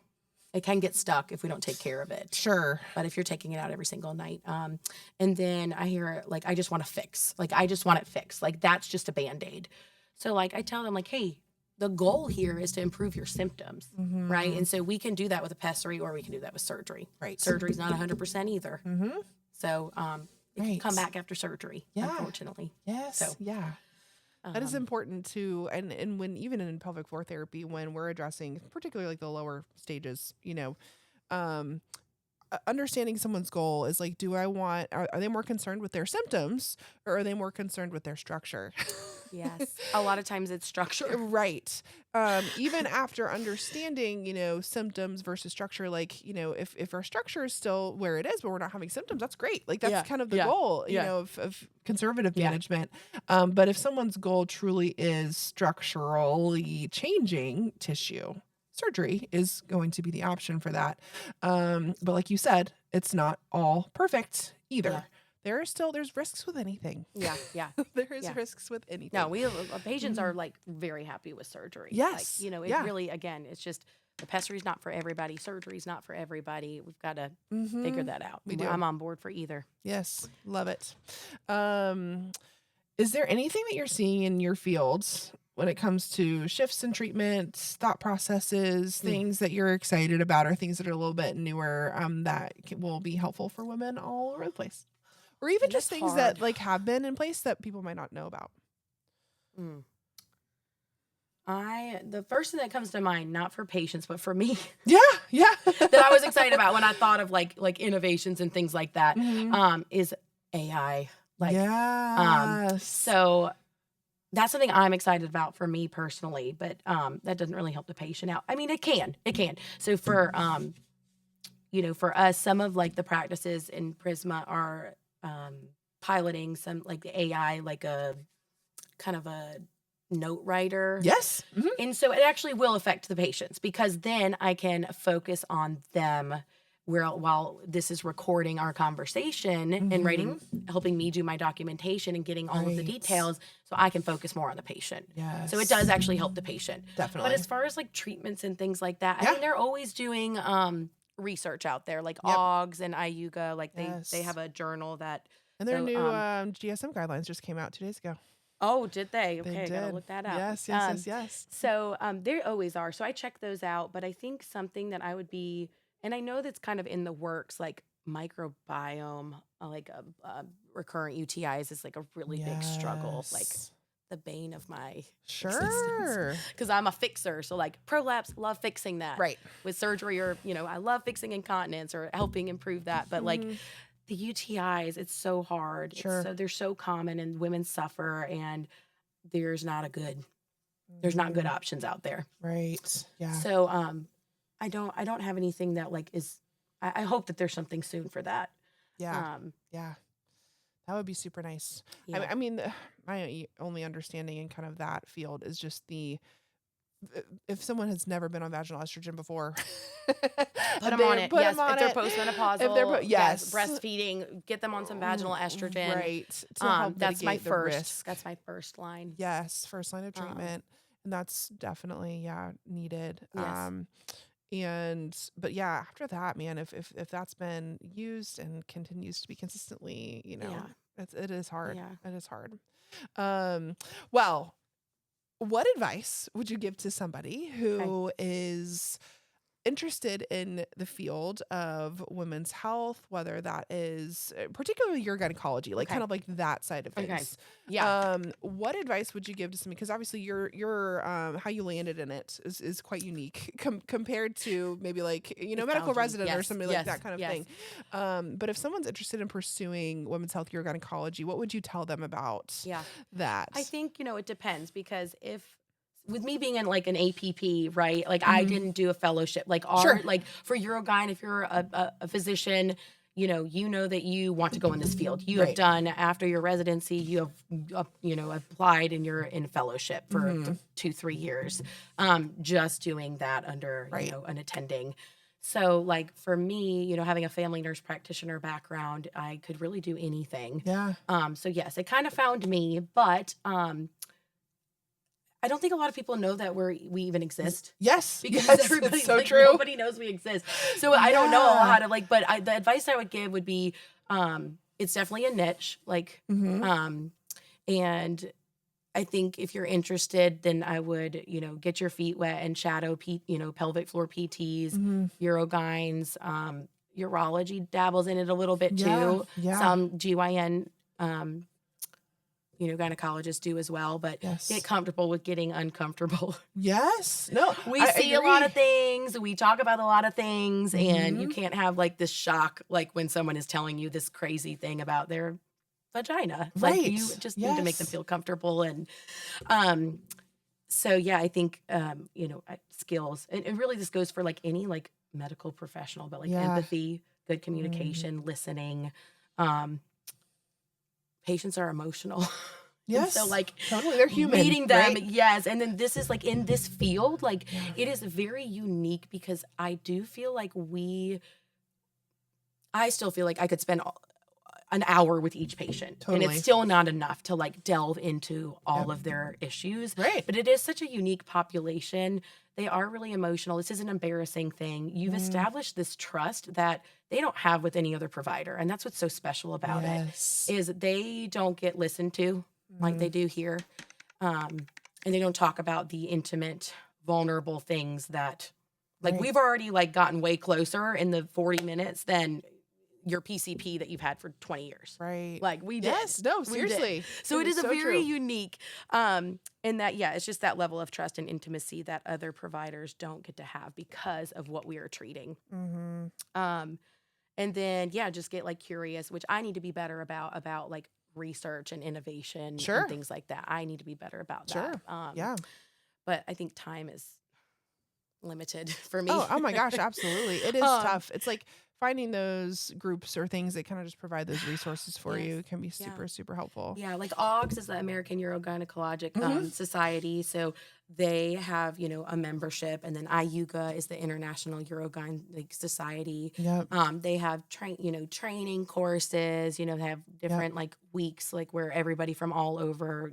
it can get stuck if we don't take care of it. Sure. But if you're taking it out every single night. And then I hear I just want to fix. I just want it fixed. That's just a Band-Aid. So I tell them hey, the goal here is to improve your symptoms, right? And so we can do that with a pessary or we can do that with surgery. Right. Surgery's not 100% either. So it can come back after surgery, unfortunately. Yes. So, yeah. That is important too. And when even in pelvic floor therapy, when we're addressing particularly like the lower stages, understanding someone's goal is like, are they more concerned with their symptoms or are they more concerned with their structure? yes. A lot of times it's structure. Right. Even after understanding, symptoms versus structure, like, if our structure is still where it is, but we're not having symptoms, that's great. Like that's kind of the goal, of conservative management. But if someone's goal truly is structurally changing tissue, surgery is going to be the option for that. But like you said, it's not all perfect either. Yeah. There's risks with anything. Yeah. There's risks with anything. No, patients are like very happy with surgery. Yes. Like, it really, again, it's just the pessary's not for everybody. Surgery's not for everybody. We've got to figure that out. We do. I'm on board for either. Yes. Love it. Is there anything that you're seeing in your fields when it comes to shifts in treatment, thought processes, things that you're excited about, or things that are a little bit newer that will be helpful for women all over the place? Or even just things that like have been in place that people might not know about. The first thing that comes to mind, not for patients, but for me. Yeah. that I was excited about when I thought of like innovations and things like that, is AI. So that's something I'm excited about for me personally, but that doesn't really help the patient out. I mean, it can. So for for us, some of like the practices in Prisma are piloting some like the AI, like a kind of a note writer. Yes. And so it actually will affect the patients because then I can focus on them while this is recording our conversation and helping me do my documentation and getting all of the details so I can focus more on the patient. Yes. So it does actually help the patient. Definitely. But as far as like treatments and things like that, I mean, they're always doing research out there, like OGS and IUGA, like they have a journal that. And their new GSM guidelines just came out 2 days ago. Oh, did they? They Okay, I gotta look that up. Yes. So they always are. So I check those out. But I think something that I would be, and I know that's kind of in the works, like microbiome, like recurrent UTIs is like a really big struggle, like the bane of my existence. Because I'm a fixer. So like Prolapse, love fixing that. Right. With surgery or, I love fixing incontinence or helping improve that. But like the UTIs, it's so hard. Sure. They're so common and women suffer and there's not good options out there. Right. Yeah. So I don't have anything that like is, I hope that there's something soon for that. Yeah. That would be super nice. Yeah. I mean, my only understanding in kind of that field is just if someone has never been on vaginal estrogen before, put them on it. Yes, if they're postmenopausal, if they're breastfeeding, get them on some vaginal estrogen. Right. That's my first. That's my first line. Yes, first line of treatment, and that's definitely needed. Yes. But yeah, after that, man, if that's been used and continues to be consistently, it is hard. Yeah. It is hard. Well, what advice would you give to somebody who is interested in the field of women's health, whether that is particularly urogynecology, like kind of like that side of things? Okay. Yeah. What advice would you give to somebody? Because obviously your how you landed in it is quite unique compared to maybe like, medical resident or something like that kind of thing. But if someone's interested in pursuing women's health urogynecology, what would you tell them about that? I think, it depends because with me being in like an APP, right? Like I didn't do a fellowship, like like for Urogyne, if you're a physician, you know that you want to go in this field. You have done after your residency, you have, applied and you're in fellowship for 2-3 years, just doing that under, an attending. So like for me, having a family nurse practitioner background, I could really do anything. Yeah. So yes, it kind of found me, but, I don't think a lot of people know that we even exist. Yes, because everybody's so like, true. Nobody knows we exist. So I don't know how to but the advice I would give would be, it's definitely a niche, and I think if you're interested, then I would, get your feet wet and shadow, pelvic floor PTs, urogynes, urology dabbles in it a little bit too. Yeah. Some GYN, gynecologists do as well, but get comfortable with getting uncomfortable. Yes. No, We I see a agree. lot of things. We talk about a lot of things, and you can't have like this shock, like when someone is telling you this crazy thing about their vagina. Right. Like you just need to make them feel comfortable. And, so yeah, I think, skills, and really this goes for like any like medical professional, but like empathy, good communication, listening, patients are emotional. Yes. And so like totally, they're human. Meeting them, right? yes. And then this is like in this field, like it is very unique because I do feel like I still feel like I could spend an hour with each patient. Totally. And it's still not enough to like delve into all of their issues. Right. But it is such a unique population. They are really emotional. This is an embarrassing thing. You've established this trust that they don't have with any other provider. And that's what's so special about it, is they don't get listened to like they do here. And they don't talk about the intimate, vulnerable things that, like we've already like gotten way closer in the 40 minutes than your PCP that you've had for 20 years. Right. Like we did. Yes. No, seriously. So it is a very true. unique, in that, it's just that level of trust and intimacy that other providers don't get to have because of what we are treating. And then, just get like curious, which I need to be better about like research and innovation and things like that. I need to be better about that. But I think time is limited for me. Oh my gosh, absolutely. It is tough. It's like finding those groups or things that kind of just provide those resources for you can be super, super helpful. Yeah, like AUGS is the American Urogynecologic Society. So they have, a membership. And then IUGA is the International Urogyn Society. Yep. They have training courses, they have different like weeks, like where everybody from all over,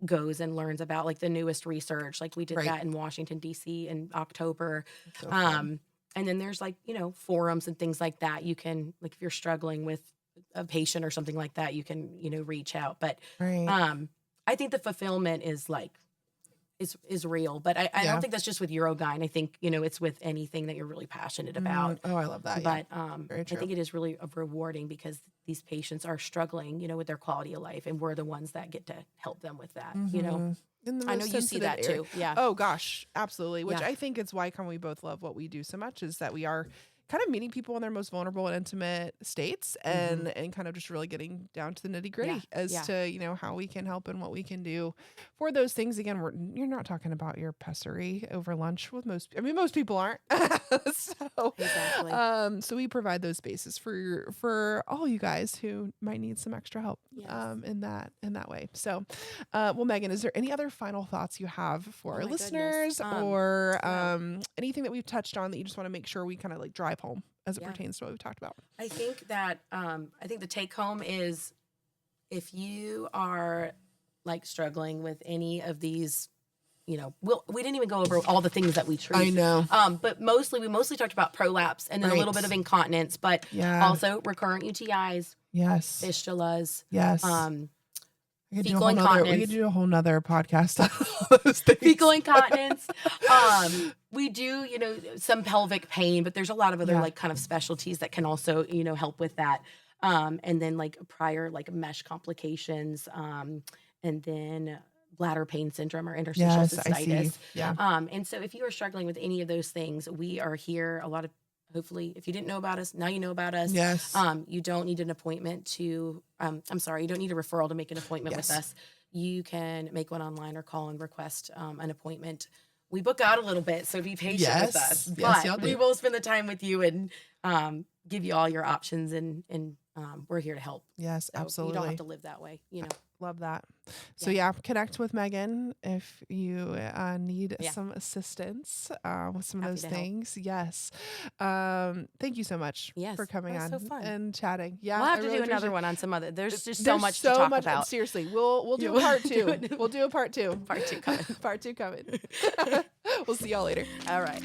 goes and learns about like the newest research. Like we did that in Washington, D.C. in October. So fun. And then there's like, forums and things like that. You can, like, if you're struggling with a patient or something like that, you can, reach out. But I think the fulfillment is like, is real. But I don't think that's just with Urogyn. I think, it's with anything that you're really passionate about. Oh, I love that. But I think it is really rewarding because these patients are struggling, with their quality of life. And we're the ones that get to help them with that, I know you see that too. Yeah. Oh gosh, absolutely. Which I think is why we both love what we do so much, is that we are kind of meeting people in their most vulnerable and intimate states and kind of just really getting down to the nitty gritty as to, how we can help and what we can do for those things. Again, you're not talking about your pessary over lunch with most people aren't. So we provide those spaces for all you guys who might need some extra help in that way. So, well, Megan, is there any other final thoughts you have for our listeners or anything that we've touched on that you just want to make sure we kind of like drive home as it pertains to what we've talked about? I think that the take home is, if you are like struggling with any of these, we didn't even go over all the things that we treat. I know. But we mostly talked about prolapse and then a little bit of incontinence, but also recurrent UTIs. Yes. Fistulas. Yes. Fecal incontinence. We could do a whole nother podcast on all those things. Fecal incontinence. We do, some pelvic pain, but there's a lot of other like kind of specialties that can also, help with that. And then like prior like mesh complications, and then bladder pain syndrome or interstitial cystitis. And so if you are struggling with any of those things, we are here. Hopefully, if you didn't know about us, now you know about us. Yes. You don't need an appointment you don't need a referral to make an appointment with us. You can make one online or call and request an appointment. We book out a little bit, so be patient with us. But we will spend the time with you and give you all your options, and we're here to help. Yes, so absolutely. You don't have to live that way, Love that. So connect with Megan if you need some assistance with some of those things. Yes. Thank you so much for coming on and chatting. Yeah, we'll have to do another one on some other. There's so much to talk about. Seriously, we'll do a part two. We'll do a part two. Part two coming. Part two coming. We'll see y'all later. All right.